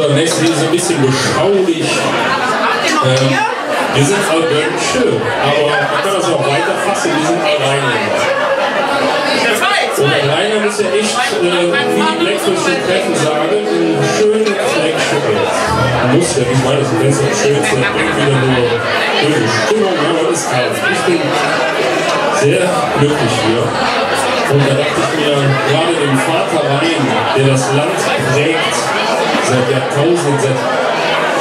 So, nächstes Lied ist ein bisschen beschaulich. Wir sind all Bönnsche, aber man kann das auch weiter fassen, wir sind all Rheinländer. Und Rheinland ist ja echt, wie die Blackfische Treffen sagen, ein schönes Fleckstück. Muss ja nicht mal, das ist das Schönste, das bringt wieder nur böse Stimmung, aber das ist kalt. Ich bin sehr glücklich hier. Und da dachte ich mir, gerade dem Vater Rhein, der das Land prägt, seit Jahrtausenden, seit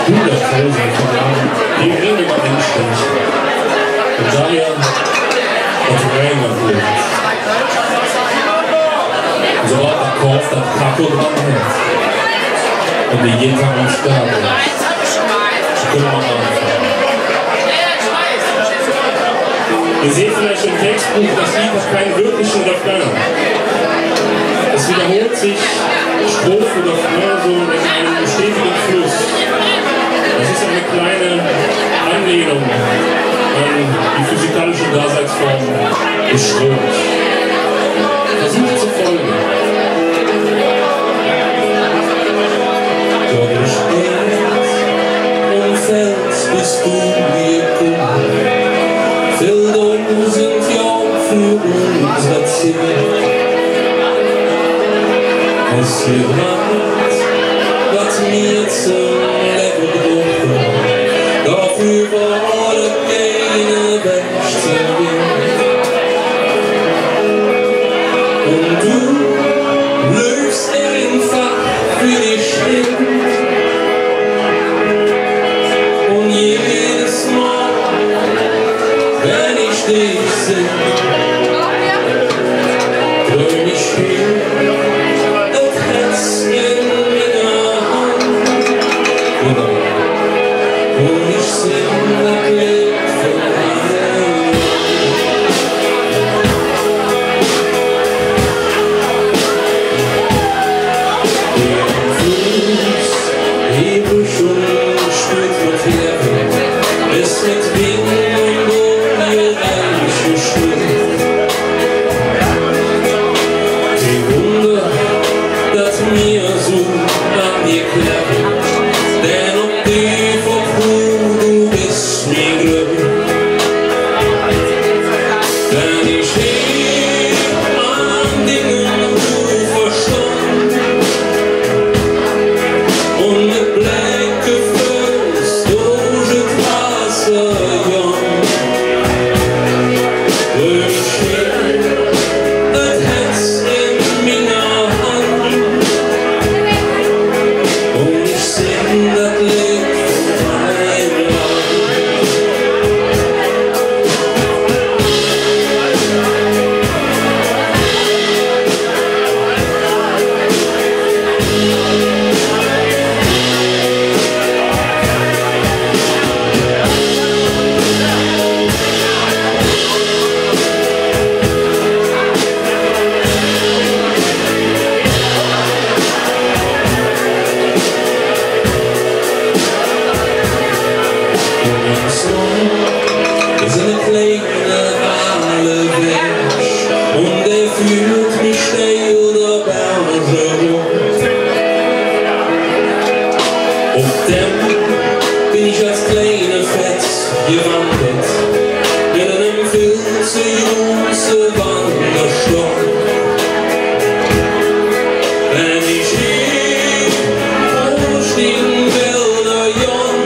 Hunderttausenden von Jahren, dem bringen wir mal anständig. Und daher hat Rheinlandleed. So hat der Korf das Kraach dran hat. Und die Jitar am Start. Das können wir mal anfangen. Ihr seht vielleicht im Textbuch, das Lied hat keinen wirklichen Refrain. Es wiederholt sich Strophe oder Refrain so in einem stetigen Fluss. Das ist eine kleine Anlehnung an die physikalische Daseinsform des Stroms. Versucht zu folgen. Dort steht und fällt, bist du mir gekommen. Felder sind ja für unser Ziel. Es hier Land, was mir zum Leben gebrochen, dafür war keine beste Wind. Und du löst einfach für dich hin. Und jedes Mal, wenn ich dich sehe, träum ich viel, das Herz in meiner Hand. Und ich sing das Lied von dir. Der Fuß hebe schon, spürt man her, es mit Wingen und reich gestürzt. Die Wunder, das mir so an dir klappt, denn ob die verflucht, du bist mir grün. Denn ich heb an Dingen du verstand und mit Blicke füllst du Wasser, ja. Das Herz in meiner Hand und ich sing das Lied von meinem Land. Wir sind eine kleine alle Weg und fühlt mich steil der Bönnsche rund. Auf dem bin ich als kleine Fett gewandert mit einem viel zu großen Wandersturm. Wenn ich hier stehen will, der Jung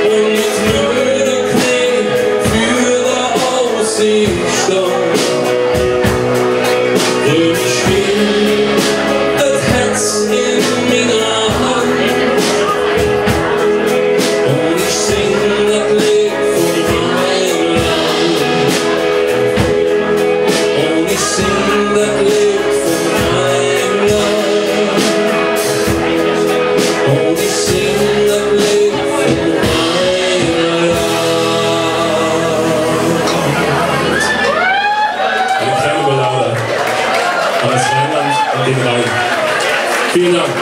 und mit müde Knie für der Aussicht stand, drück ich hin, das Herz in meiner Hand und ich sing das Lied von meinem Land. Und ich sing das Lied von meinem Land. Und ich sing das Lied von meinem Land. Eine kleine Ballade an das Rheinland und den Rhein. Vielen Dank.